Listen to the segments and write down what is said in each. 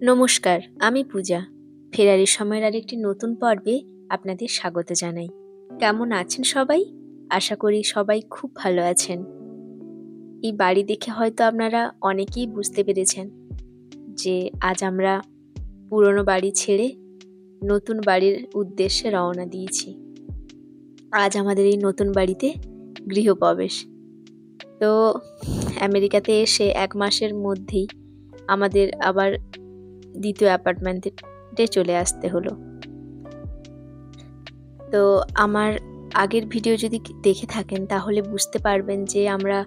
নমস্কার, আমি পূজা। ফেরারির সময়ের আরেকটি নতুন পর্বে আপনাদের স্বাগত জানাই। কেমন আছেন সবাই? আশা করি সবাই খুব ভালো আছেন। এই বাড়ি দেখে হয়তো আপনারা অনেকেই বুঝতে পেরেছেন যে আজ আমরা পুরনো বাড়ি ছেড়ে নতুন বাড়ির উদ্দেশ্যে রওনা দিয়েছি। আজ আমাদের এই নতুন বাড়িতে গৃহপ্রবেশ। তো আমেরিকাতে এসে 1 মাসের মধ্যেই আমাদের আবার দ্বিতীয় অ্যাপার্টমেন্টে চলে আসতে হলো। তো আমার আগের ভিডিও যদি দেখে থাকেন তাহলে বুঝতে পারবেন যে আমরা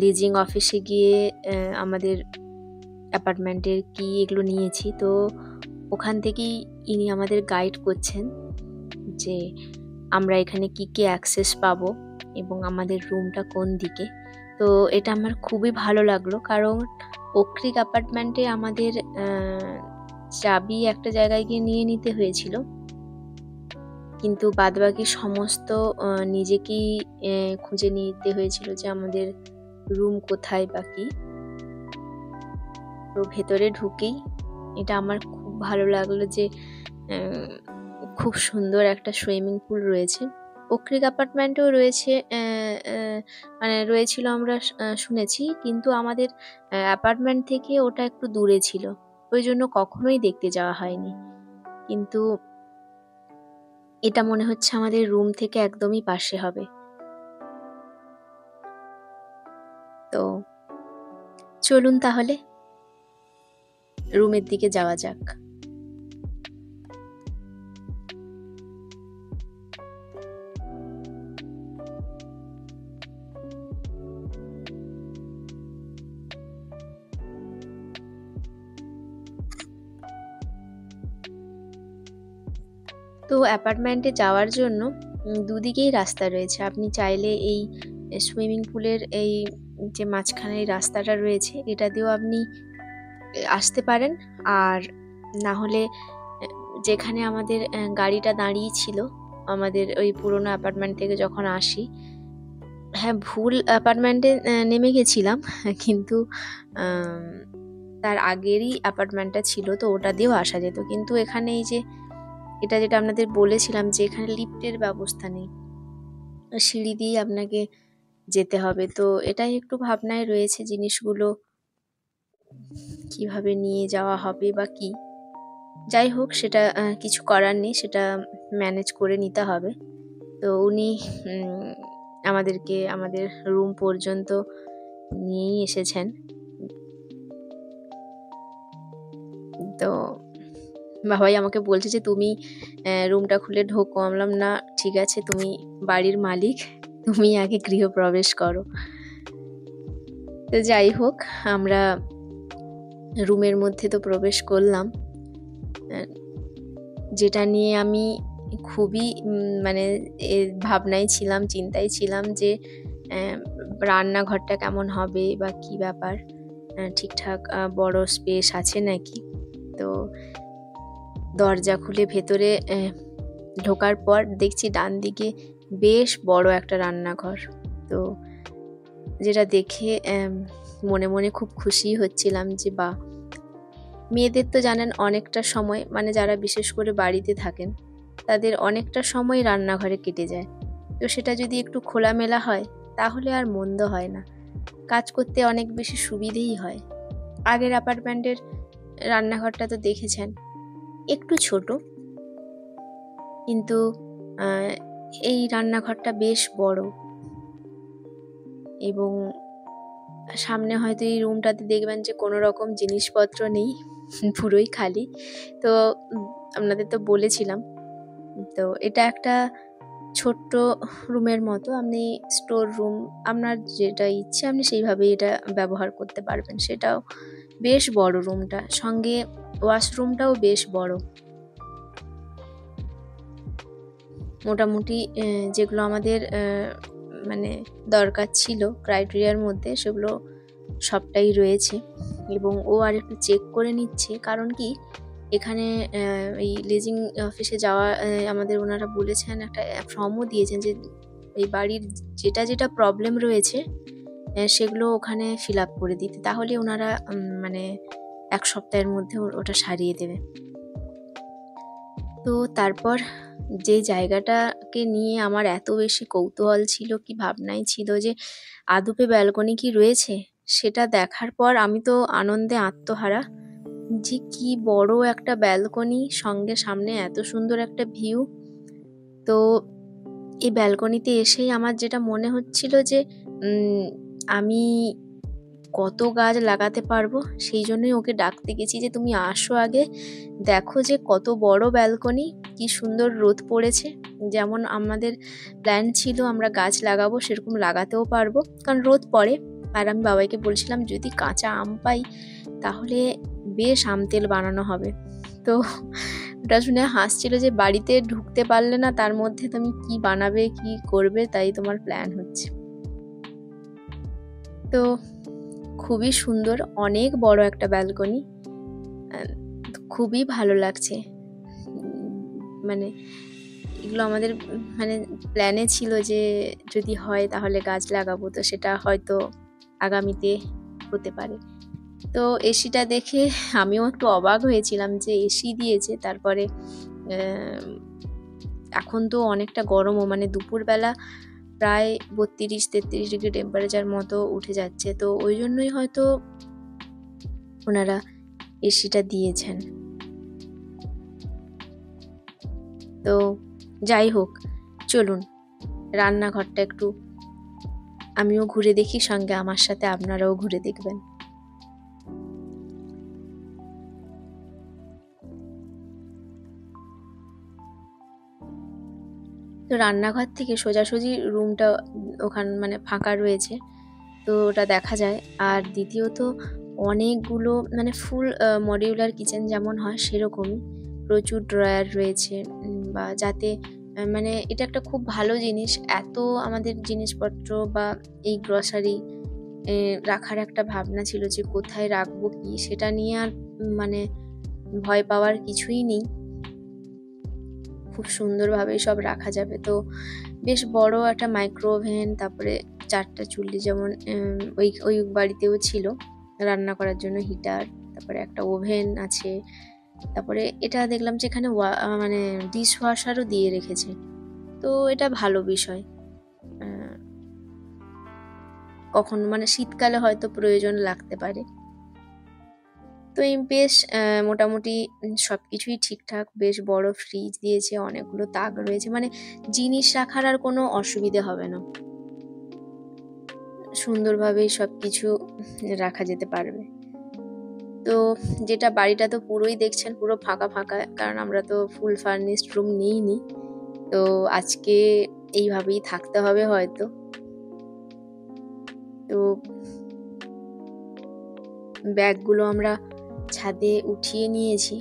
লিজিং অফিসে গিয়ে আমাদের অ্যাপার্টমেন্টের কি এগুলো নিয়েছি। তো ওখান থেকেই ইনি আমাদের গাইড করছেন যে আমরা এখানে কি কি অ্যাক্সেস পাবো এবং আমাদের রুমটা কোন দিকে। তো এটা আমার খুবই ভালো লাগলো, কারণ ওক্রিক অ্যাপার্টমেন্টে আমাদের চাবি একটা জায়গায় গিয়ে নিয়ে নিতে হয়েছিল, কিন্তু বাদবাকি সমস্ত নিজেকেই খুঁজে নিতে হয়েছিল যে আমাদের রুম কোথায় বা কি। তো ভেতরে ঢুকেই এটা আমার খুব ভালো লাগলো যে খুব সুন্দর একটা সুইমিং পুল রয়েছে। ওক্রিক অ্যাপার্টমেন্টেও রয়েছে, মানে রয়েছিল আমরা শুনেছি, কিন্তু আমাদের অ্যাপার্টমেন্ট থেকে ওটা একটু দূরে ছিল, ওই জন্য কখনোই দেখতে যাওয়া হয়নি। কিন্তু এটা মনে হচ্ছে আমাদের রুম থেকে একদমই পাশে হবে। তো চলুন তাহলে রুমের দিকে যাওয়া যাক। তো অ্যাপার্টমেন্টে যাওয়ার জন্য দুদিকেই রাস্তা রয়েছে। আপনি চাইলে এই সুইমিং পুলের এই যে মাঝখানে রাস্তাটা রয়েছে এটা দিয়েও আপনি আসতে পারেন, আর না হলে যেখানে আমাদের গাড়িটা দাঁড়িয়ে ছিল আমাদের ওই পুরোনো অ্যাপার্টমেন্ট থেকে যখন আসি, হ্যাঁ ভুল অ্যাপার্টমেন্টে নেমে গেছিলাম, কিন্তু তার আগেরই অ্যাপার্টমেন্টটা ছিল, তো ওটা দিয়েও আসা যেত। কিন্তু এখানে এই যে এটা যেটা আপনাদের বলেছিলাম যে এখানে লিফটের ব্যবস্থা নেই, সিঁড়ি দিয়ে আপনাকে যেতে হবে। তো এটাই একটু ভাবনায় রয়েছে জিনিসগুলো কিভাবে নিয়ে যাওয়া হবে বা কি। যাই হোক, সেটা কিছু করার নেই, সেটা ম্যানেজ করে নিতে হবে। তো উনি আমাদেরকে আমাদের রুম পর্যন্ত নিয়েই এসেছেন। তো বাবাই আমাকে বলছে যে তুমি রুমটা খুলে ঢোকো। আমি বললাম না, ঠিক আছে, তুমি বাড়ির মালিক, তুমি আগে গৃহপ্রবেশ করো। তো যাই হোক, আমরা রুমের মধ্যে তো প্রবেশ করলাম, যেটা নিয়ে আমি খুবই মানে ভাবনায় ছিলাম, চিন্তায় ছিলাম যে রান্নাঘরটা কেমন হবে বা কি ব্যাপার, ঠিকঠাক বড় স্পেস আছে নাকি। তো দরজা খুলে ভেতরে ঢোকার পর দেখছি ডান দিকে বেশ বড় একটা রান্নাঘর। তো যেটা দেখে মনে মনে খুব খুশি হচ্ছিলাম যে বাহ, মেয়েদের তো জানেন অনেকটা সময়, মানে যারা বিশেষ করে বাড়িতে থাকেন তাদের অনেকটা সময় রান্নাঘরে কেটে যায়। তো সেটা যদি একটু খোলামেলা হয় তাহলে আর মন্দ হয় না, কাজ করতে অনেক বেশি সুবিধেই হয়। আগের অ্যাপার্টমেন্টের রান্নাঘরটা তো দেখেছেন, একটু ছোট, কিন্তু এই রান্নাঘরটা বেশ বড়, এবং সামনে হয়তো এই রুমটাতে দেখবেন যে কোনো রকম জিনিসপত্র নেই, পুরোই খালি। তো আপনাদের তো বলেছিলাম, তো এটা একটা ছোট্ট রুমের মতো, আপনি স্টোর রুম, আপনার যেটা ইচ্ছে আপনি সেইভাবেই এটা ব্যবহার করতে পারবেন। সেটাও বেশ বড় রুমটা, সঙ্গে ওয়াশরুমটাও বেশ বড়। মোটামুটি যেগুলো আমাদের মানে দরকার ছিল ক্রাইটেরিয়ার মধ্যে, সেগুলো সবটাই রয়েছে। এবং ও আর একটু চেক করে নিচ্ছে, কারণ কি এখানে এই লিজিং অফিসে যাওয়া আমাদের ওনারা বলেছেন, একটা ফর্মও দিয়েছেন যে এই বাড়ির যেটা যেটা প্রবলেম রয়েছে সেগুলো ওখানে ফিল আপ করে দিতে, তাহলে ওনারা মানে 1 সপ্তাহের মধ্যে ওটা সারিয়ে দেবে। তো তারপর যে জায়গাটাকে নিয়ে আমার এত বেশি কৌতূহল ছিল, কি ভাবনাই ছিল যে আদপে ব্যালকনি কি রয়েছে, সেটা দেখার পর আমি তো আনন্দে আত্মহারা যে কি বড় একটা ব্যালকনি, সঙ্গে সামনে এত সুন্দর একটা ভিউ। তো এই ব্যালকনিতে এসেই আমার যেটা মনে হচ্ছিল যে আমি কত গাছ লাগাতে পারবো, সেই জন্যই ওকে ডাকতে গেছি যে তুমি আসো আগে, দেখো যে কত বড় ব্যালকনি, কি সুন্দর রোদ পড়েছে। যেমন আমাদের প্ল্যান ছিল আমরা গাছ লাগাবো, সেরকম লাগাতেও পারবো, কারণ রোদ পড়ে। আর আমি বাবাইকে বলছিলাম যদি কাঁচা আম পাই তাহলে বেশ আম তেল বানানো হবে। তো ওটা শুনে হাসছিল যে বাড়িতে ঢুকতে পারলে না, তার মধ্যে তুমি কি বানাবে কি করবে, তাই তোমার প্ল্যান হচ্ছে। তো খুবই সুন্দর, অনেক বড় একটা ব্যালকনি, খুবই ভালো লাগছে। মানে এগুলো আমাদের মানে প্ল্যানে ছিল যে যদি হয় তাহলে গাছ লাগাবো, তো সেটা হয়তো আগামীতে হতে পারে। তো এসিটা দেখে আমিও একটু অবাক হয়েছিলাম যে এসি দিয়েছে, তারপরে এখন তো অনেকটা গরমও, মানে দুপুরবেলা প্রায় 32-33 ডিগ্রি টেম্পারেচার মতো উঠে যাচ্ছে, তো ওই জন্যই হয়তো ওনারা এসিটা দিয়েছেন। তো যাই হোক, চলুন রান্নাঘরটা একটু আমিও ঘুরে দেখি, সঙ্গে আমার সাথে আপনারাও ঘুরে দেখবেন। তো রান্নাঘর থেকে সোজাসুজি রুমটা মানে ফাঁকা রয়েছে, তো ওটা দেখা যায়। আর দ্বিতীয়ত অনেকগুলো মানে ফুল মডিউলার কিচেন যেমন হয় সেরকমই প্রচুর ড্রয়ার রয়েছে, বা যাতে মানে এটা একটা খুব ভালো জিনিস। এত আমাদের জিনিসপত্র বা এই গ্রসারি রাখার একটা ভাবনা ছিল যে কোথায় রাখবো কি, সেটা নিয়ে আর মানে ভয় পাওয়ার কিছুই নেই, খুব সুন্দরভাবে সব রাখা যাবে। তো বেশ বড় একটা মাইক্রো ওভেন, তারপরে 4টা চুল্লি, যেমন ওই বাড়িতেও ছিল রান্না করার জন্য হিটার, তারপরে একটা ওভেন আছে। তারপরে এটা দেখলাম যে এখানে মানে ডিশ ওয়াশারও দিয়ে রেখেছে, তো এটা ভালো বিষয়। কখন মানে শীতকালে হয়তো প্রয়োজন লাগতে পারে। তো এই বেশ মোটামুটি সব কিছুই ঠিকঠাক, বেশ বড় ফ্রিজ দিয়েছে, অনেকগুলো তাক রয়েছে, মানে জিনিস রাখার আর কোনো অসুবিধে হবে না, সুন্দরভাবেই সব কিছু রাখা যেতে পারবে। তো যেটা বাড়িটা তো পুরোই দেখছেন পুরো ফাঁকা ফাঁকা, কারণ আমরা তো ফুল ফার্নিশড রুম নিইনি, তো আজকে এইভাবেই থাকতে হবে হয়তো। তো ব্যাগগুলো আমরা ছাদে উঠিয়ে নিয়েছি,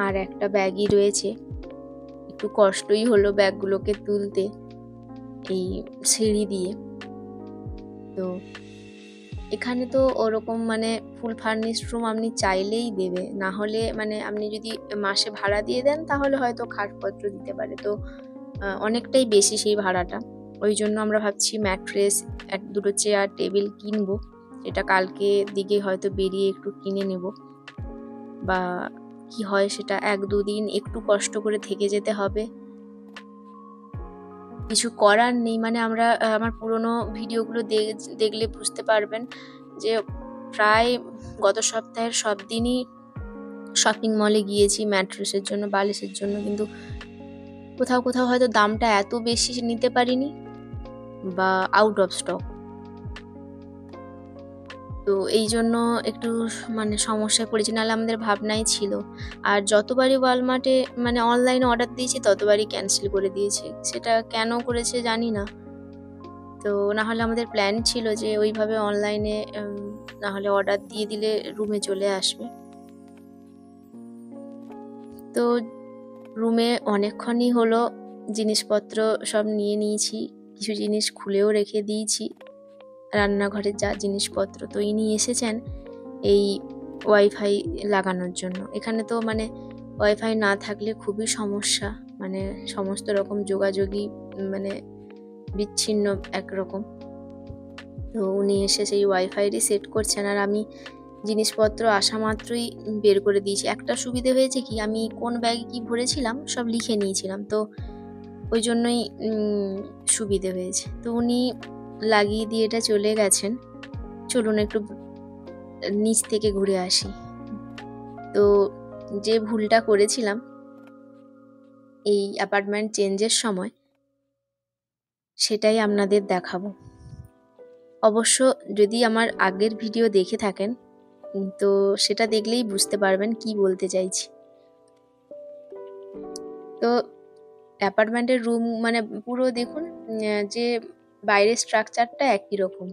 আর একটা ব্যাগই রয়েছে, একটু কষ্টই হলো ব্যাগগুলোকে তুলতে এই সিঁড়ি দিয়ে। তো এখানে তো ওরকম মানে ফুল ফার্নিশড রুম আপনি চাইলেই দেবে, না হলে মানে আপনি যদি মাসে ভাড়া দিয়ে দেন তাহলে হয়তো খাটপত্র দিতে পারে, তো অনেকটাই বেশি সেই ভাড়াটা। ওই জন্য আমরা ভাবছি ম্যাট্রেস, 1-2 চেয়ার টেবিল কিনবো, এটা কালকে দিকে হয়তো বেরিয়ে একটু কিনে নেব, বা কি হয় সেটা 1-2 দিন একটু কষ্ট করে থেকে যেতে হবে, কিছু করার নেই। মানে আমরা আমার পুরোনো ভিডিওগুলো দেখলে বুঝতে পারবেন যে প্রায় গত সপ্তাহের সব দিনই শপিং মলে গিয়েছি ম্যাট্রেসের জন্য, বালিশের জন্য, কিন্তু কোথাও কোথাও হয়তো দামটা এত বেশি নিতে পারিনি, বা আউট অফ স্টক। তো এই জন্য একটু মানে সমস্যায় পড়েছি, নাহলে আমাদের ভাবনাই ছিল। আর যতবারই ওয়ালমার্টে মানে অনলাইনে অর্ডার দিয়েছি ততবারই ক্যান্সেল করে দিয়েছে, সেটা কেন করেছে জানি না। তো নাহলে আমাদের প্ল্যান ছিল যে ওইভাবে অনলাইনে নাহলে অর্ডার দিয়ে দিলে রুমে চলে আসবে। তো রুমে অনেকক্ষণই হলো জিনিসপত্র সব নিয়ে নিয়েছি, কিছু জিনিস খুলেও রেখে দিয়েছি, রান্নাঘরের যা জিনিসপত্র। তো ইনি এসেছেন এই ওয়াইফাই লাগানোর জন্য। এখানে তো মানে ওয়াইফাই না থাকলে খুবই সমস্যা, মানে সমস্ত রকম যোগাযোগই মানে বিচ্ছিন্ন একরকম। তো উনি এসে সেই ওয়াইফাইটি সেট করছেন, আর আমি জিনিসপত্র আসা মাত্রই বের করে দিয়েছি। একটা সুবিধে হয়েছে কি, আমি কোন ব্যাগে কি ভরেছিলাম সব লিখে নিয়েছিলাম, তো ওই জন্যই সুবিধে হয়েছে। তো উনি লাগিয়ে দিয়ে এটা চলে গেছেন। চলুন একটু নিচ থেকে ঘুরে আসি। তো যে ভুলটা করেছিলাম এই অ্যাপার্টমেন্ট চেঞ্জের সময়, সেটাই আপনাদের দেখাবো। অবশ্য যদি আমার আগের ভিডিও দেখে থাকেন তো সেটা দেখলেই বুঝতে পারবেন কি বলতে চাইছি। তো অ্যাপার্টমেন্টের রুম মানে পুরো দেখুন, যে বাইরের স্ট্রাকচারটা একই রকম,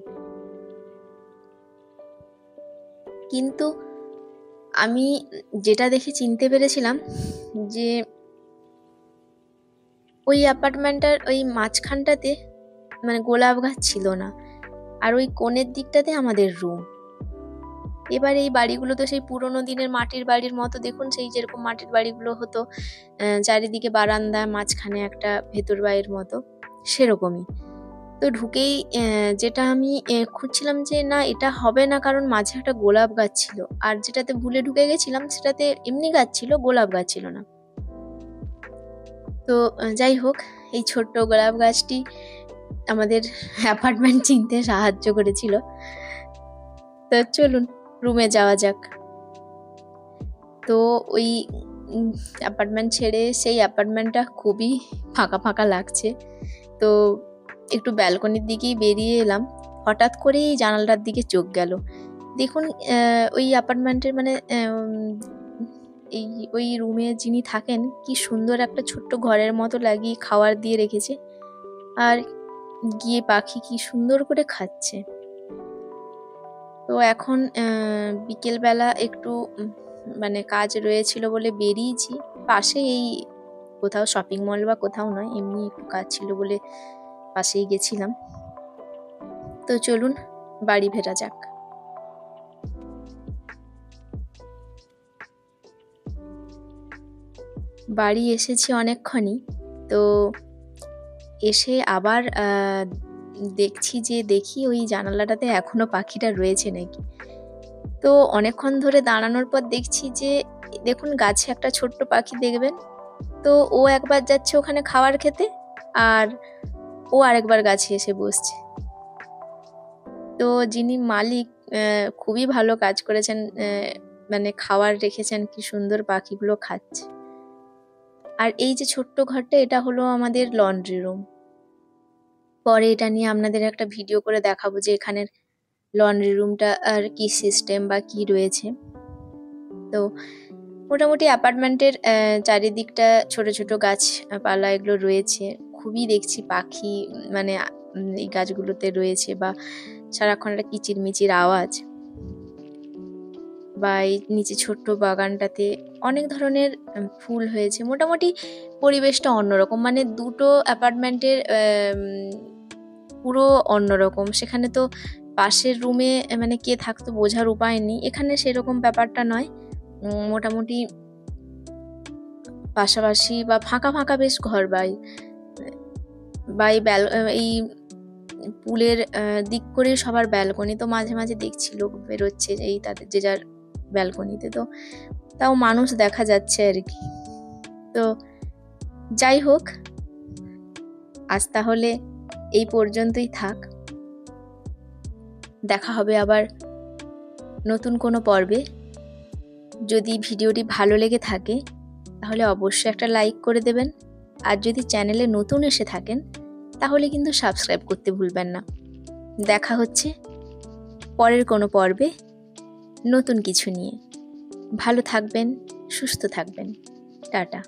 কিন্তু আমি যেটা দেখে চিনতে পেরেছিলাম যে ওই অ্যাপার্টমেন্টটার ওই মাঝখানটাতে মানে গোলাপ গাছ ছিল না, আর ওই কোণের দিকটাতে আমাদের রুম। এবার এই বাড়িগুলো তো সেই পুরোনো দিনের মাটির বাড়ির মতো, দেখুন সেই যেরকম মাটির বাড়িগুলো হতো, চারিদিকে বারান্দা, মাঝখানে একটা ভেতর বাড়ির মতো, সেরকমই। তো ঢুকেই যেটা আমি খুঁজছিলাম যে না এটা হবে না, কারণ মাঝে একটা গোলাপ গাছ ছিল, আর যেটাতে ভুলে ঢুকে গেছিলাম সেটাতে এমনি গাছ ছিল, গোলাপ গাছ ছিল না। তো যাই হোক, এই ছোট্ট গোলাপ গাছটি আমাদের অ্যাপার্টমেন্ট চিনতে সাহায্য করেছিল। তো চলুন রুমে যাওয়া যাক। তো ওই অ্যাপার্টমেন্ট ছেড়ে সেই অ্যাপার্টমেন্টটা খুবই ফাঁকা ফাঁকা লাগছে। তো একটু ব্যালকনির দিকেই বেরিয়ে এলাম, হঠাৎ করেই জানালাটার দিকে চোখ গেল। দেখুন ওই অ্যাপার্টমেন্টের মানে এই ওই রুমে যিনি থাকেন কি সুন্দর একটা ছোট্ট ঘরের মতো লাগিয়ে খাবার দিয়ে রেখেছে, আর গিয়ে পাখি কি সুন্দর করে খাচ্ছে। তো এখন বিকেলবেলা একটু মানে কাজ রয়েছিল বলে বেরিয়েছি, পাশে এই কোথাও শপিং মল বা কোথাও নয়, এমনি একটু কাজ ছিল বলে পাশেই গেছিলাম। তো চলুন বাড়ি ফেরা যাক। বাড়ি এসেছি অনেকক্ষণই, তো এসে আবার দেখি ওই জানালাটাতে এখনো পাখিটা রয়েছে নাকি। তো অনেকক্ষণ ধরে দাঁড়ানোর পর দেখছি যে দেখুন গাছে একটা ছোট্ট পাখি দেখবেন, তো ও একবার যাচ্ছে ওখানে খাবার খেতে, আর ও আরেকবার গাছে এসে বসছে। তো যিনি মালিক খুবই ভালো কাজ করেছেন, মানে খাবার রেখেছেন, কি সুন্দর পাখিগুলো খাচ্ছে। আর এই যে ছোট্ট ঘরটা, এটা হলো আমাদের লন্ড্রি রুম। পরে এটা নিয়ে আপনাদের একটা ভিডিও করে দেখাবো যে এখানের লন্ড্রি রুমটা আর কি সিস্টেম বা কি রয়েছে। তো মোটামুটি অ্যাপার্টমেন্টের চারিদিকটা ছোট ছোট গাছপালা এগুলো রয়েছে, খুবই দেখছি পাখি মানে এই গাছগুলোতে রয়েছে, বা সারাক্ষণ একটা কিচিরমিচির আওয়াজ, বা এই নিচে ছোট্ট বাগানটাতে অনেক ধরনের ফুল হয়েছে। মোটামুটি পরিবেশটা অন্যরকম, মানে দুটো অ্যাপার্টমেন্টের পুরো অন্যরকম। সেখানে তো পাশের রুমে মানে কে থাকতো বোঝার উপায় নেই, এখানে সেরকম ব্যাপারটা নয়। মোটামুটি পাশাপাশি বা ফাঁকা ফাঁকা বেশ ঘর বাড়ি, বা এই পুলের দিক করে সবার ব্যালকনি। তো মাঝে মাঝে দেখছি লোক বেরোচ্ছে এই তাদের যে যার ব্যালকনিতে, তো তাও মানুষ দেখা যাচ্ছে আর কি। তো যাই হোক, আজ তাহলে এই পর্যন্তই থাক। দেখা হবে আবার নতুন কোনো পর্বে। যদি ভিডিওটি ভালো লেগে থাকে তাহলে অবশ্যই একটা লাইক করে দেবেন, আর যদি চ্যানেলে নতুন এসে থাকেন তাহলে কিন্তু সাবস্ক্রাইব করতে ভুলবেন না। দেখা হচ্ছে পরের কোনো পর্বে নতুন কিছু নিয়ে। ভালো থাকবেন, সুস্থ থাকবেন। টাটা।